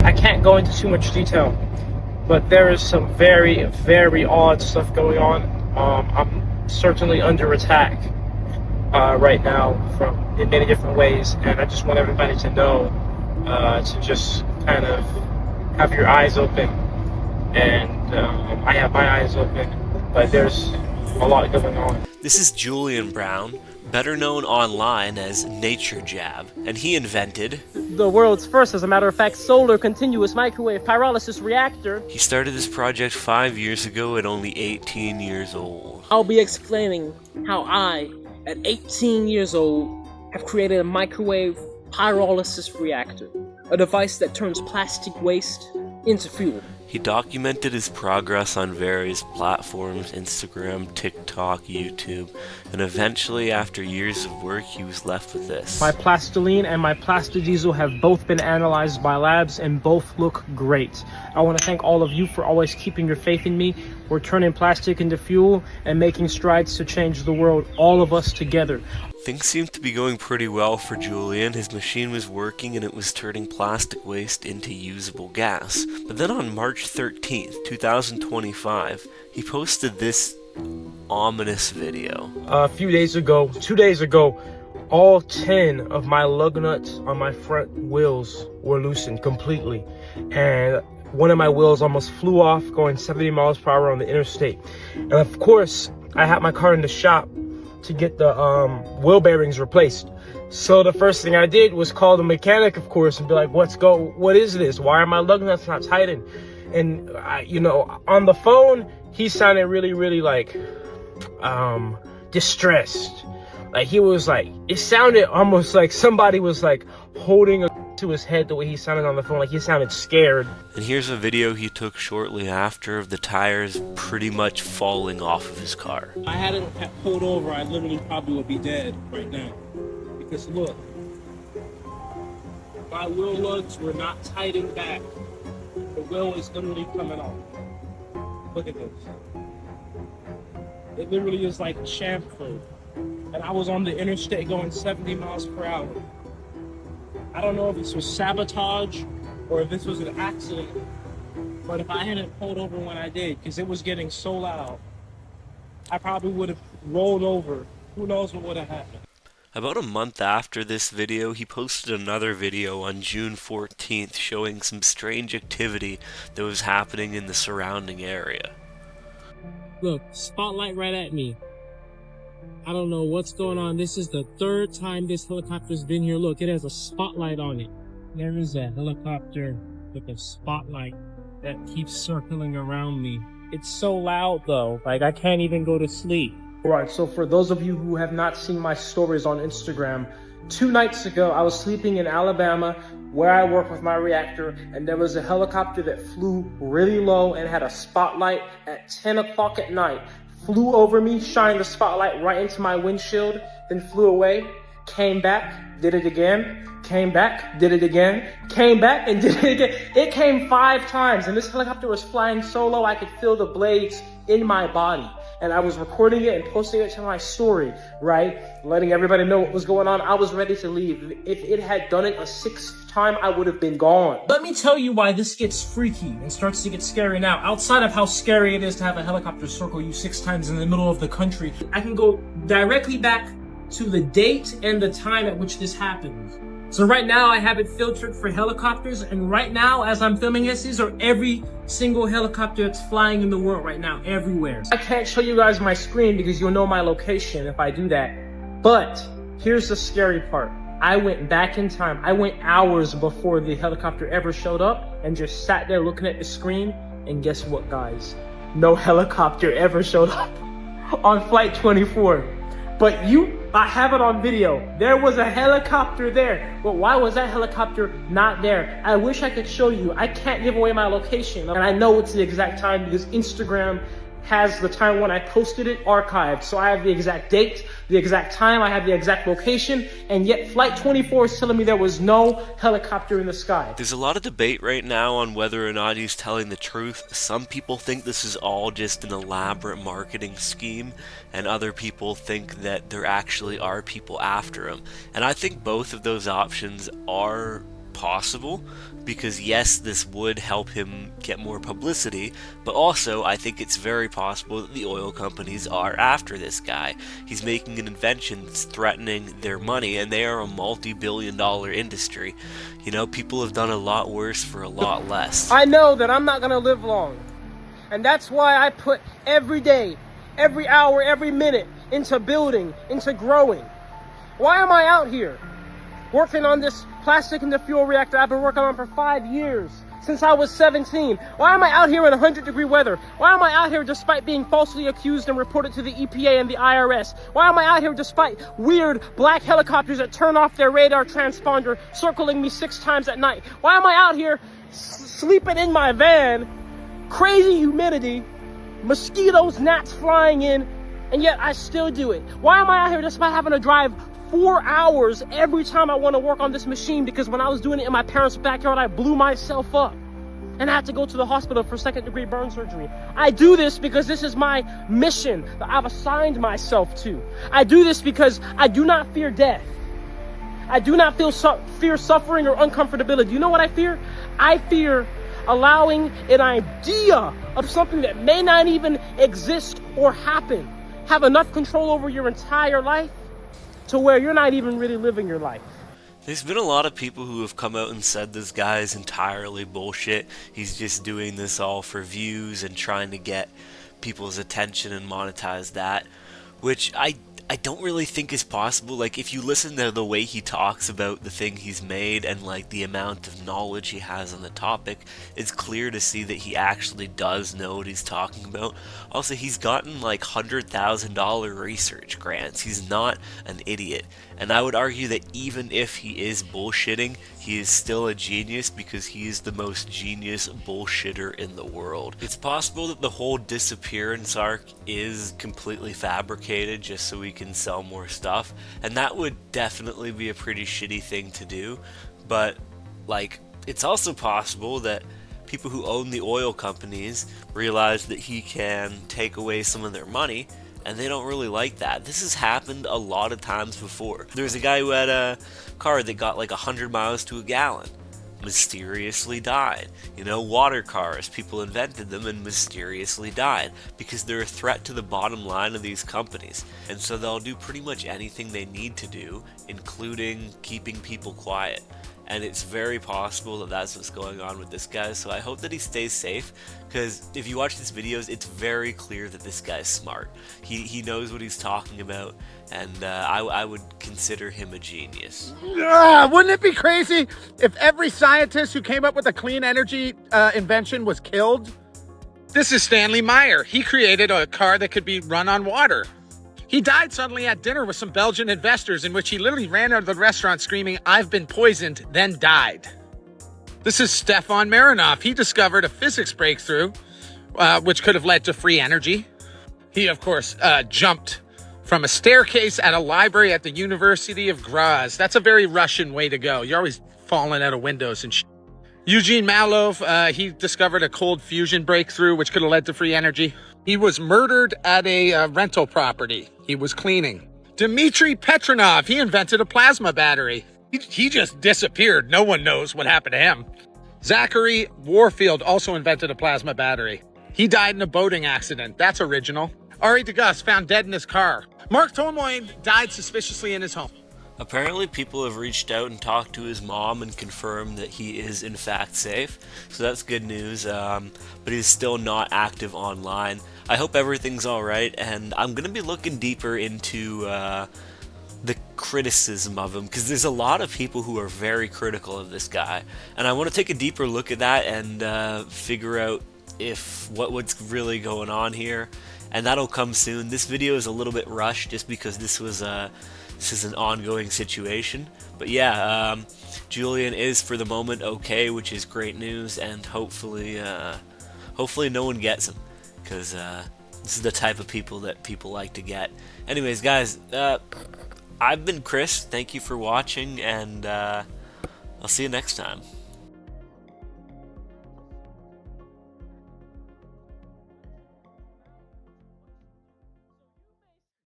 I can't go into too much detail, but there is some very, very odd stuff going on. I'm certainly under attack right now in many different ways, and I just want everybody to know to just kind of have your eyes open. And I have my eyes open, but there's a lot going on. This is Julian Brown, better known online as NatureJAB, and he invented the world's first, as a matter of fact, solar continuous microwave pyrolysis reactor. He started this project 5 years ago at only 18 years old. I'll be explaining how I, at 18 years old, have created a microwave pyrolysis reactor, a device that turns plastic waste into fuel. He documented his progress on various platforms, Instagram, TikTok, YouTube, and eventually, after years of work, he was left with this. My plastiline and my plastidiezel have both been analyzed by labs and both look great. I want to thank all of you for always keeping your faith in me. We're turning plastic into fuel and making strides to change the world, all of us together. Things seemed to be going pretty well for Julian. His machine was working and it was turning plastic waste into usable gas. But then on March 13th, 2025, he posted this ominous video. A few days ago, 2 days ago, all 10 of my lug nuts on my front wheels were loosened completely. And one of my wheels almost flew off going 70 miles per hour on the interstate. And of course, I had my car in the shop to get the wheel bearings replaced. So the first thing I did was call the mechanic, of course, and be like, what is this? Why are my lug nuts not tightened? And on the phone, he sounded really, really like distressed. Like he was like, it sounded almost like somebody was like holding a to his head the way he sounded on the phone, like he sounded scared. And here's a video he took shortly after of the tires pretty much falling off of his car. I hadn't pulled over, I literally probably would be dead right now. Because look, my wheel lugs were not tightened back. The wheel is literally coming off. Look at this. It literally is like chamfered. And I was on the interstate going 70 miles per hour. I don't know if this was sabotage or if this was an accident, but if I hadn't pulled over when I did, because it was getting so loud, I probably would have rolled over. Who knows what would have happened. About a month after this video, he posted another video on June 14th showing some strange activity that was happening in the surrounding area. Look, spotlight right at me. I don't know what's going on. This is the third time this helicopter's been here. Look, it has a spotlight on it. There is a helicopter with a spotlight that keeps circling around me. It's so loud though, like I can't even go to sleep. Alright, so for those of you who have not seen my stories on Instagram, 2 nights ago I was sleeping in Alabama where I work with my reactor, and there was a helicopter that flew really low and had a spotlight at 10 o'clock at night. Flew over me, shined the spotlight right into my windshield, then flew away, came back, did it again, came back, did it again, came back, and did it again. It came 5 times, and this helicopter was flying so low I could feel the blades in my body. And I was recording it and posting it to my story, right? Letting everybody know what was going on. I was ready to leave. If it had done it a 6th time, I would have been gone. Let me tell you why this gets freaky and starts to get scary now. Outside of how scary it is to have a helicopter circle you 6 times in the middle of the country, I can go directly back to the date and the time at which this happened. So right now I have it filtered for helicopters, and right now as I'm filming this, these are every single helicopter that's flying in the world right now, everywhere. I can't show you guys my screen because you'll know my location if I do that. But here's the scary part. I went back in time. I went hours before the helicopter ever showed up and just sat there looking at the screen, and guess what, guys? No helicopter ever showed up on flight 24. But I have it on video. There was a helicopter there. But why was that helicopter not there? I wish I could show you. I can't give away my location. And I know it's the exact time because Instagram has the time when I posted it archived. So I have the exact date, the exact time, I have the exact location, and yet Flight 24 is telling me there was no helicopter in the sky. There's a lot of debate right now on whether or not he's telling the truth. Some people think this is all just an elaborate marketing scheme, and other people think that there actually are people after him. And I think both of those options are possible, because yes, this would help him get more publicity, but also I think it's very possible that the oil companies are after this guy. He's making an invention that's threatening their money, and they are a multi-billion-dollar industry. You know, people have done a lot worse for a lot less. I know that I'm not gonna live long, and that's why I put every day, every hour, every minute into building, into growing. Why am I out here working on this plastic in the fuel reactor I've been working on for 5 years, since I was 17? Why am I out here in 100-degree weather? Why am I out here despite being falsely accused and reported to the EPA and the IRS? Why am I out here despite weird black helicopters that turn off their radar transponder circling me 6 times at night? Why am I out here sleeping in my van, crazy humidity, mosquitoes, gnats flying in, and yet I still do it? Why am I out here despite having to drive 4 hours every time I want to work on this machine? Because when I was doing it in my parents' backyard, I blew myself up and I had to go to the hospital for 2nd-degree burn surgery. I do this because this is my mission that I've assigned myself to. I do this because I do not fear death. I do not fear suffering or uncomfortability. You know what I fear? I fear allowing an idea of something that may not even exist or happen have enough control over your entire life to where you're not even really living your life. There's been a lot of people who have come out and said this guy is entirely bullshit. He's just doing this all for views and trying to get people's attention and monetize that, which I don't really think is possible. Like, if you listen to the way he talks about the thing he's made and like the amount of knowledge he has on the topic, it's clear to see that he actually does know what he's talking about. Also, he's gotten like $100,000 research grants. He's not an idiot. And I would argue that even if he is bullshitting, he is still a genius, because he is the most genius bullshitter in the world. It's possible that the whole disappearance arc is completely fabricated just so we can sell more stuff, and that would definitely be a pretty shitty thing to do. But like, it's also possible that people who own the oil companies realize that he can take away some of their money, and they don't really like that. This has happened a lot of times before. There was a guy who had a car that got like 100 miles to a gallon, mysteriously died. You know, water cars, people invented them and mysteriously died because they're a threat to the bottom line of these companies, and so they'll do pretty much anything they need to do, including keeping people quiet. And it's very possible that that's what's going on with this guy, so I hope that he stays safe, because if you watch these videos, it's very clear that this guy's smart. He knows what he's talking about, and I would consider him a genius. Wouldn't it be crazy if every scientist who came up with a clean energy invention was killed? This is Stanley Meyer. He created a car that could be run on water. He died suddenly at dinner with some Belgian investors, in which he literally ran out of the restaurant screaming, "I've been poisoned," then died. This is Stefan Marinoff. He discovered a physics breakthrough, which could have led to free energy. He, of course, jumped from a staircase at a library at the University of Graz. That's a very Russian way to go. You're always falling out of windows and shit. Eugene Malov, he discovered a cold fusion breakthrough, which could have led to free energy. He was murdered at a rental property. He was cleaning. Dmitry Petronov, he invented a plasma battery. He just disappeared. No one knows what happened to him. Zachary Warfield also invented a plasma battery. He died in a boating accident. That's original. Ari DeGus found dead in his car. Mark Tomoin died suspiciously in his home. Apparently people have reached out and talked to his mom and confirmed that he is in fact safe, so that's good news, but he's still not active online. I hope everything's alright, and I'm going to be looking deeper into the criticism of him, because there's a lot of people who are very critical of this guy, and I want to take a deeper look at that and figure out what's really going on here, and that'll come soon. This video is a little bit rushed just because this is an ongoing situation. But yeah, Julian is for the moment okay, which is great news, and hopefully no one gets him, because this is the type of people that people like to get. Anyways, guys, I've been Chris. Thank you for watching, and I'll see you next time.